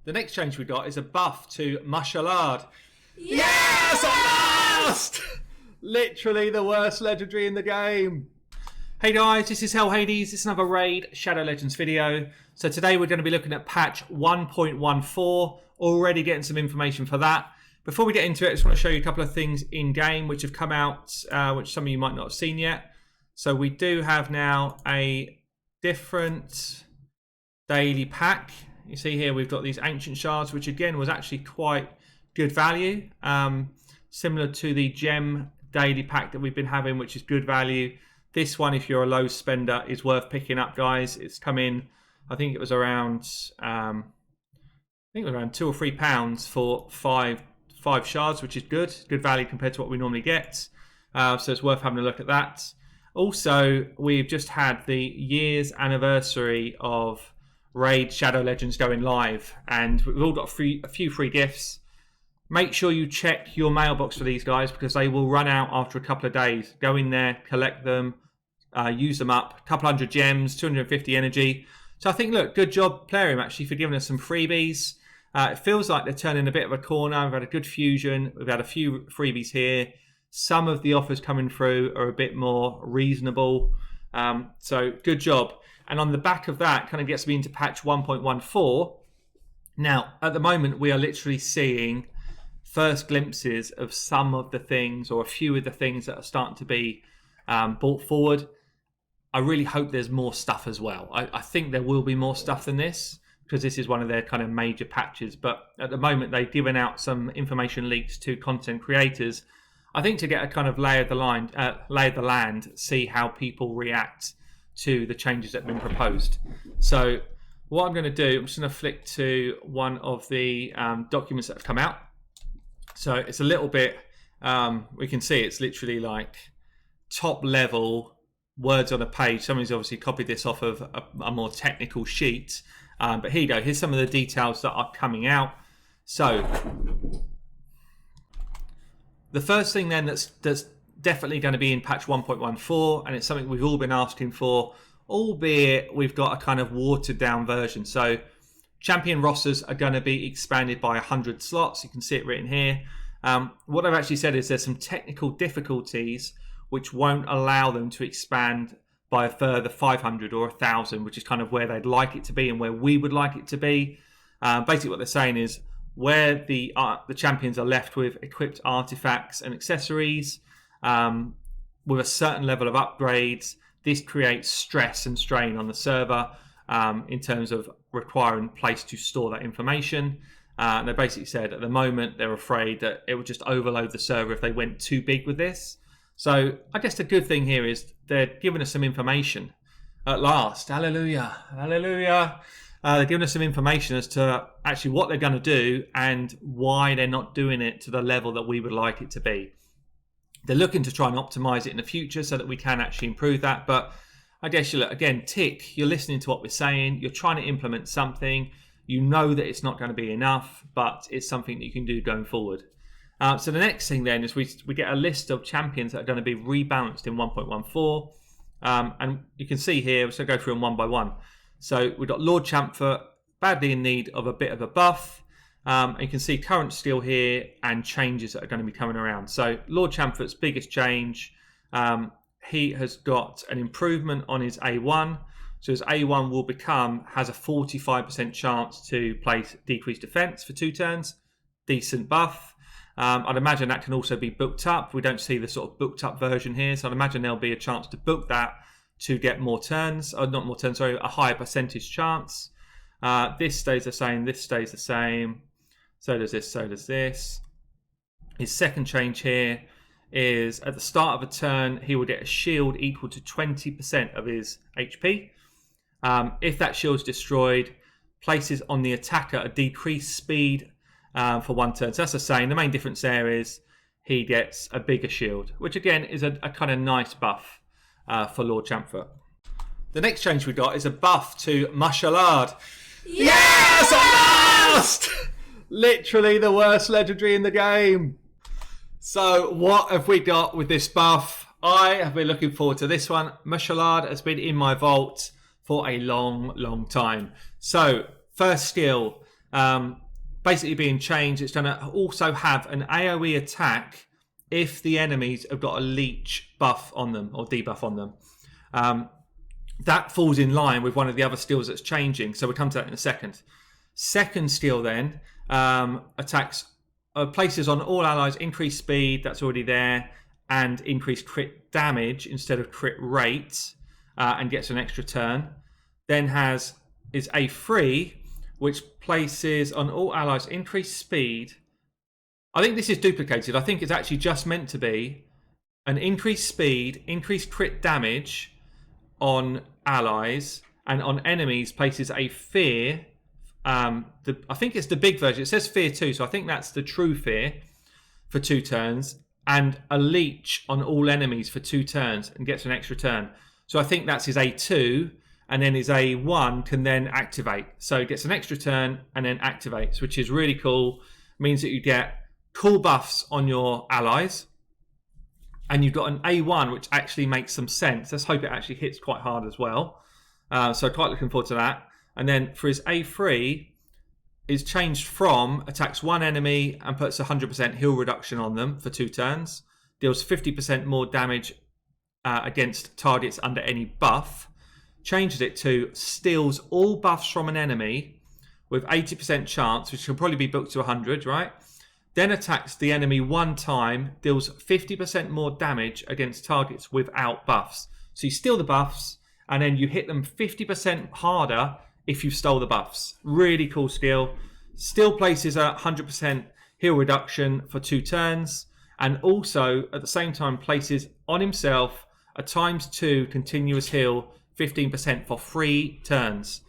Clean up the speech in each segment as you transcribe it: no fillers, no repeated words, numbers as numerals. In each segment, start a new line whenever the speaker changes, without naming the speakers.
The next change we got is a buff to Mushalard.
Yes!
At last! Literally the worst legendary in the game. Hey guys, this is Hell Hades. It's another Raid Shadow Legends video. So today we're going to be looking at patch 1.14. Already getting some information for that. Before we get into it, I just want to show you a couple of things in game which have come out, which some of you might not have seen yet. So we do have now a different daily pack. You see here we've got these ancient shards, which again was actually quite good value. Similar to the gem daily pack that we've been having, which is good value. This one, if you're a low spender, is worth picking up, guys. It's come in, I think it was around £2 or £3 for five shards, which is good value compared to what we normally get. So it's worth having a look at that. Also, we've just had the year's anniversary of Raid Shadow Legends going live, and we've all got a few free gifts. Make sure you check your mailbox for these guys, because they will run out after a couple of days. Go in there, collect them, use them up. A couple hundred gems, 250 energy. So I think, look, good job, Plarium, actually, for giving us some freebies. It feels like they're turning a bit of a corner. We've had a good fusion. We've had a few freebies here. Some of the offers coming through are a bit more reasonable. So good job. And on the back of that, kind of gets me into patch 1.14. Now, at the moment, we are literally seeing first glimpses of some of the things, or a few of the things that are starting to be brought forward. I really hope there's more stuff as well. I think there will be more stuff than this, because this is one of their kind of major patches. But at the moment, they've given out some information leaks to content creators, I think, to get a kind of lay of the land, see how people react to the changes that have been proposed. So what I'm going to do, I'm just going to flick to one of the documents that have come out. So it's a little bit, we can see it's literally like top level words on a page. Somebody's obviously copied this off of a more technical sheet. But here you go. Here's some of the details that are coming out. So the first thing then that's definitely going to be in patch 1.14, and it's something we've all been asking for, albeit we've got a kind of watered down version. So champion rosters are going to be expanded by 100 slots. You can see it written here. What I've actually said is there's some technical difficulties which won't allow them to expand by a further 500 or 1,000, which is kind of where they'd like it to be and where we would like it to be. Basically what they're saying is where the champions are left with equipped artifacts and accessories with a certain level of upgrades, this creates stress and strain on the server in terms of requiring place to store that information. And they basically said at the moment they're afraid that it would just overload the server if they went too big with this. So I guess the good thing here is they're giving us some information at last. Hallelujah. Hallelujah. They're giving us some information as to actually what they're going to do and why they're not doing it to the level that we would like it to be. They're looking to try and optimize it in the future so that we can actually improve that. But I guess you look, again, tick, you're listening to what we're saying. You're trying to implement something. You know that it's not going to be enough, but it's something that you can do going forward. So the next thing then is we get a list of champions that are going to be rebalanced in 1.14. And you can see here, so go through them one by one. So we've got Lord Champfort, badly in need of a bit of a buff. And you can see current skill here and changes that are going to be coming around. So Lord Champfort's biggest change, he has got an improvement on his A1. So his A1 has a 45% chance to place decreased defense for 2 turns. Decent buff. I'd imagine that can also be booked up. We don't see the sort of booked up version here. So I'd imagine there'll be a chance to book that to get more turns. Not more turns, sorry, a higher percentage chance. This stays the same. This stays the same. So does this. So does this. His second change here is at the start of a turn, he will get a shield equal to 20% of his HP. If that shield's destroyed, places on the attacker a decreased speed for 1 turn. So that's the same. The main difference there is he gets a bigger shield, which again is a kind of nice buff for Lord Champfort. The next change we got is a buff to Mushalard. Yes! At last! Literally the worst legendary in the game. So what have we got with this buff? I have been looking forward to this one. Mushalard has been in my vault for a long time. So first skill, basically being changed. It's going to also have an AoE attack if the enemies have got a leech buff on them or debuff on them. That falls in line with one of the other skills that's changing. So we'll come to that in a second. Second skill then attacks places on all allies, increased speed, that's already there, and increased crit damage instead of crit rate, and gets an extra turn. Then is A3, which places on all allies increased speed. I think this is duplicated. I think it's actually just meant to be an increased speed, increased crit damage on allies, and on enemies places a fear. I think it's the big version. It says fear 2, so I think that's the true fear for 2 turns, and a leech on all enemies for 2 turns and gets an extra turn. So I think that's his A2, and then his A1 can then activate. So it gets an extra turn and then activates, which is really cool. Means that you get cool buffs on your allies, and you've got an A1 which actually makes some sense. Let's hope it actually hits quite hard as well. So quite looking forward to that. And then for his A3 is changed from attacks one enemy and puts 100% heal reduction on them for 2 turns. Deals 50% more damage against targets under any buff. Changes it to steals all buffs from an enemy with 80% chance, which can probably be booked to 100, right? Then attacks the enemy 1 time, deals 50% more damage against targets without buffs. So you steal the buffs, and then you hit them 50% harder if you stole the buffs. Really cool skill. Still places a 100% heal reduction for 2 turns, and also at the same time places on himself a ×2 continuous heal, 15% for 3 turns.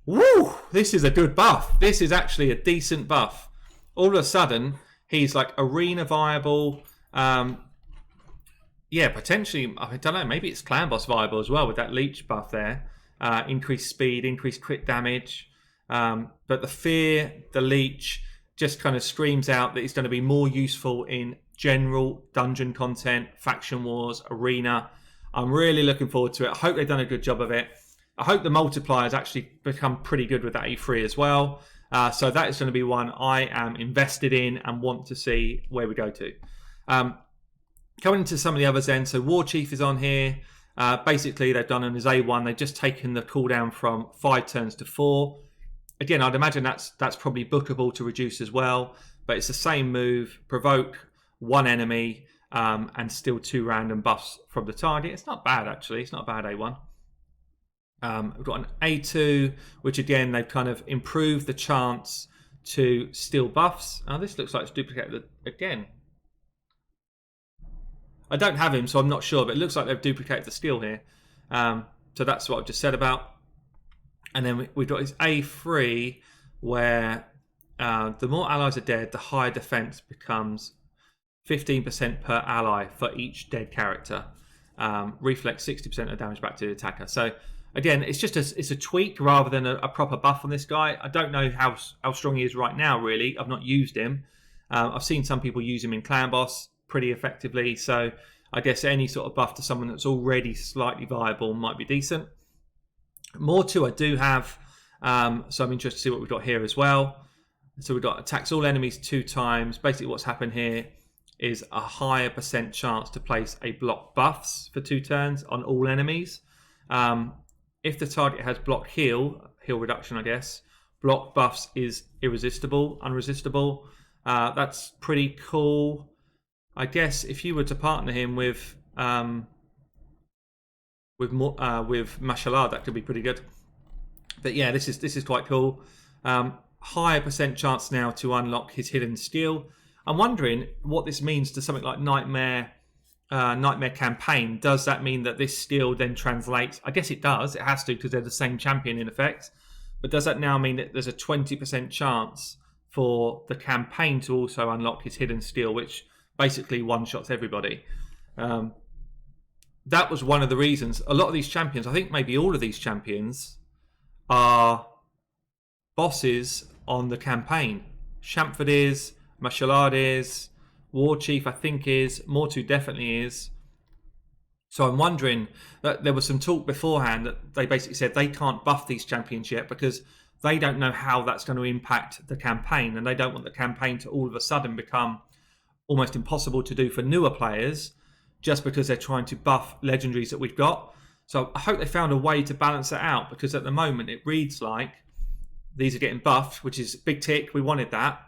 Woo! This is a good buff. This is actually a decent buff. All of a sudden, he's like arena viable. Potentially, I don't know, maybe it's clan boss viable as well with that leech buff there. Increased speed, increased crit damage. But the fear, the leech, just kind of screams out that he's going to be more useful in general dungeon content, faction wars, arena. I'm really looking forward to it. I hope they've done a good job of it. I hope the multipliers actually become pretty good with that A3 as well. So that is going to be one I am invested in and want to see where we go to. Coming into some of the others then, so War Chief is on here. Basically, they've done on his A1. They've just taken the cooldown from 5 turns to 4. Again, I'd imagine that's probably bookable to reduce as well. But it's the same move. Provoke 1 enemy and steal 2 random buffs from the target. It's not bad, actually. It's not a bad A1. We've got an A2, which again, they've kind of improved the chance to steal buffs. Now, this looks like it's duplicated again. I don't have him, so I'm not sure, but it looks like they've duplicated the skill here. So that's what I've just said about. And then we've got his A3, where the more allies are dead, the higher defense becomes 15% per ally for each dead character. Reflects 60% of damage back to the attacker. So again, it's just it's a tweak rather than a proper buff on this guy. I don't know how strong he is right now, really. I've not used him. I've seen some people use him in Clan Boss pretty effectively. So I guess any sort of buff to someone that's already slightly viable might be decent. More too, I do have. So I'm interested to see what we've got here as well. So we've got attacks all enemies 2 times. Basically what's happened here is a higher % chance to place a block buffs for 2 turns on all enemies. If the target has block heal reduction, I guess, block buffs is unresistible. That's pretty cool. I guess if you were to partner him with martial art, that could be pretty good. But yeah, this is quite cool. Higher % chance now to unlock his hidden skill. I'm wondering what this means to something like Nightmare Campaign. Does that mean that this skill then translates? I guess it does. It has to, because they're the same champion in effect. But does that now mean that there's a 20% chance for the campaign to also unlock his hidden skill, which basically one-shots everybody? That was one of the reasons. A lot of these champions, I think maybe all of these champions, are bosses on the campaign. Champfort is, Martial is, War Chief I think is, Mortu definitely is. So I'm wondering that there was some talk beforehand that they basically said they can't buff these champions yet because they don't know how that's going to impact the campaign, and they don't want the campaign to all of a sudden become almost impossible to do for newer players just because they're trying to buff legendaries that we've got. So I hope they found a way to balance it out, because at the moment it reads like these are getting buffed, which is a big tick. We wanted that.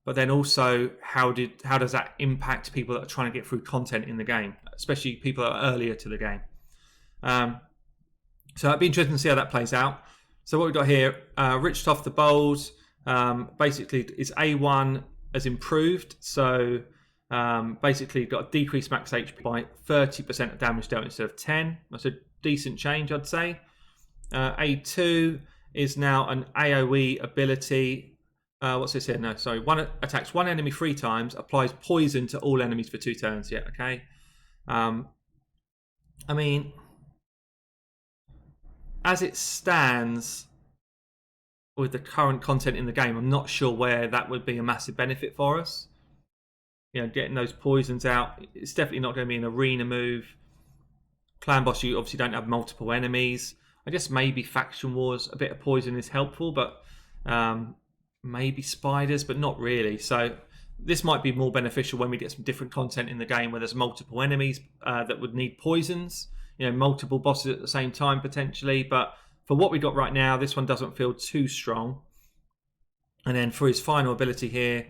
But then also, how does that impact people that are trying to get through content in the game, especially people that are earlier to the game? So it'd be interesting to see how that plays out. So what we've got here, Rich Off the Bowls, basically is A1 has improved. So basically got a decreased max HP by 30% of damage dealt instead of 10. That's a decent change, I'd say. A2 is now an AoE ability. What's this here? No, sorry. One attacks one enemy 3 times, applies poison to all enemies for 2 turns. Yeah, okay. I mean, as it stands with the current content in the game, I'm not sure where that would be a massive benefit for us. You know, getting those poisons out, it's definitely not going to be an arena move. Clan boss, you obviously don't have multiple enemies. I guess maybe faction wars, a bit of poison is helpful, but maybe spiders, but not really. So this might be more beneficial when we get some different content in the game where there's multiple enemies that would need poisons. You know, multiple bosses at the same time potentially. But for what we got right now, this one doesn't feel too strong. And then for his final ability here,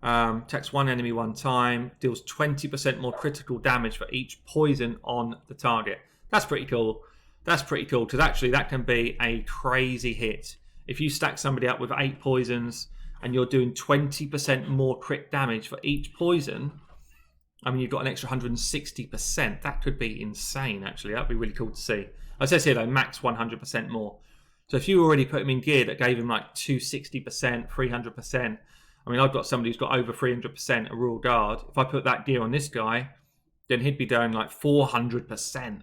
attacks one enemy 1 time, deals 20% more critical damage for each poison on the target. That's pretty cool. That's pretty cool, because actually that can be a crazy hit. If you stack somebody up with 8 poisons and you're doing 20% more crit damage for each poison, I mean, you've got an extra 160%. That could be insane, actually. That'd be really cool to see. It says here, though, max 100% more. So if you already put him in gear that gave him like 260%, 300%, I mean, I've got somebody who's got over 300% a Royal Guard. If I put that gear on this guy, then he'd be doing like 400%.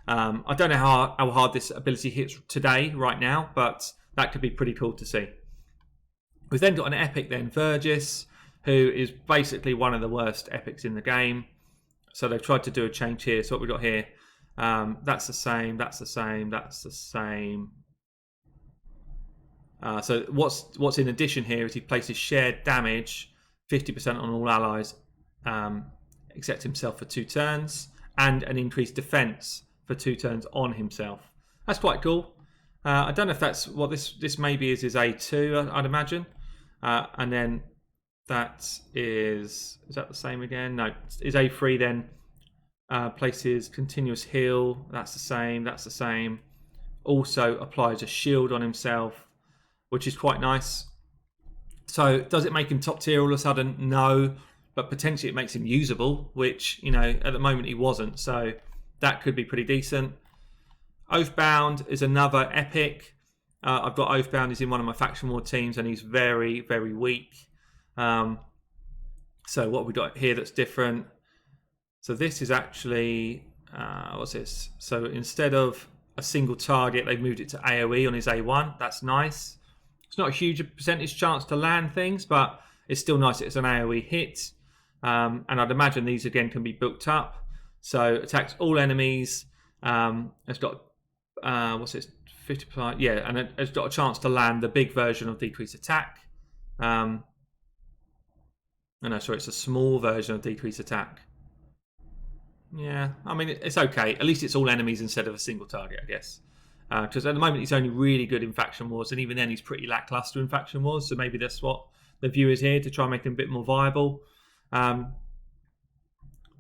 I don't know how hard this ability hits today, right now, but that could be pretty cool to see. We've then got an epic then, Vergis, who is basically one of the worst epics in the game. So they've tried to do a change here. So what we've got here, that's the same, that's the same, that's the same. So what's in addition here is he places shared damage 50% on all allies, except himself for 2 turns, and an increased defense for 2 turns on himself. That's quite cool. I don't know if that's what this maybe is A2, I'd imagine. And then that is that the same again? No, is A3 then. Places continuous heal. That's the same. That's the same. Also applies a shield on himself, which is quite nice. So does it make him top tier all of a sudden? No, but potentially it makes him usable, which, you know, at the moment he wasn't. So that could be pretty decent. Oathbound is another epic. I've got Oathbound. He's in one of my faction war teams, and he's very, very weak. So what have we got here that's different? So this is actually what's this? So instead of a single target, they've moved it to AoE on his A1. That's nice. It's not a huge percentage chance to land things, but it's still nice. It's an AoE hit, and I'd imagine these again can be booked up. So attacks all enemies. It's got what's this? 50%. Yeah, and it's got a chance to land the big version of decreased attack. No, sorry, it's a small version of decreased attack. Yeah, I mean, it's okay. At least it's all enemies instead of a single target, I guess. Because at the moment he's only really good in faction wars, and even then he's pretty lackluster in faction wars. So maybe that's what the view is here, to try and make him a bit more viable.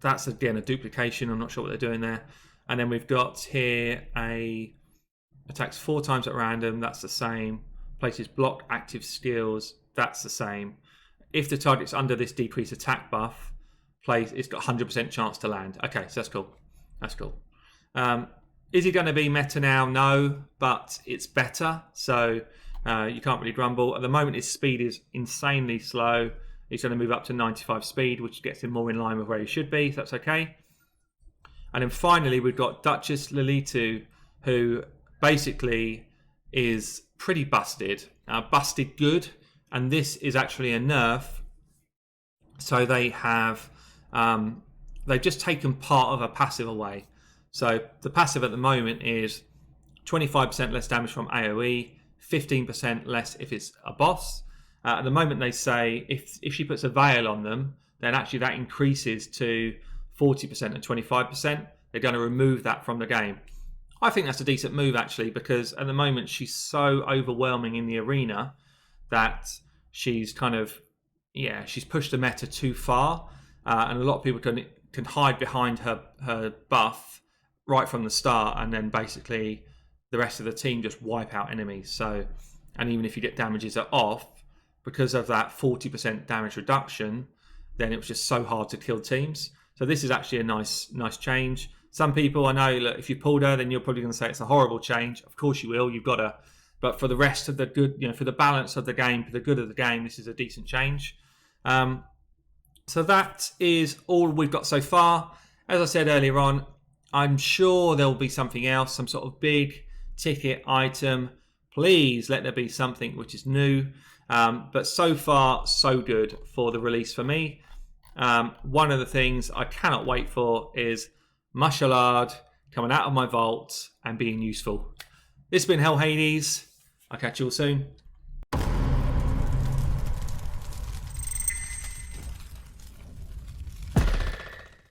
That's again a duplication. I'm not sure what they're doing there. And then we've got here attacks 4 times at random. That's the same. Places block active skills. That's the same. If the target's under this decreased attack buff, it's got 100% chance to land. Okay, so that's cool. That's cool. Is he going to be meta now? No, but it's better. So you can't really grumble. At the moment, his speed is insanely slow. He's going to move up to 95 speed, which gets him more in line with where he should be. So that's okay. And then finally, we've got Duchess Lily, who basically is pretty busted. Busted good. And this is actually a nerf. So they have they've just taken part of a passive away. So the passive at the moment is 25% less damage from AoE, 15% less if it's a boss. At the moment, they say if she puts a veil on them, then actually that increases to 40% and 25%. They're going to remove that from the game. I think that's a decent move, actually, because at the moment she's so overwhelming in the arena that she's kind of, she's pushed the meta too far. And a lot of people can hide behind her buff right from the start, and then basically the rest of the team just wipe out enemies. So, and even if you get damages off, because of that 40% damage reduction, then it was just so hard to kill teams. So this is actually a nice change. Some people, I know, look, if you pulled her, then you're probably going to say it's a horrible change. Of course you will. You've got to. But for the rest of the good, for the balance of the game, for the good of the game, this is a decent change. So that is all we've got so far. As I said earlier on, I'm sure there will be something else, some sort of big ticket item. Please let there be something which is new. But so far, so good for the release for me. One of the things I cannot wait for is Mushalard coming out of my vault and being useful. This has been Hell Hades. I'll catch you all soon.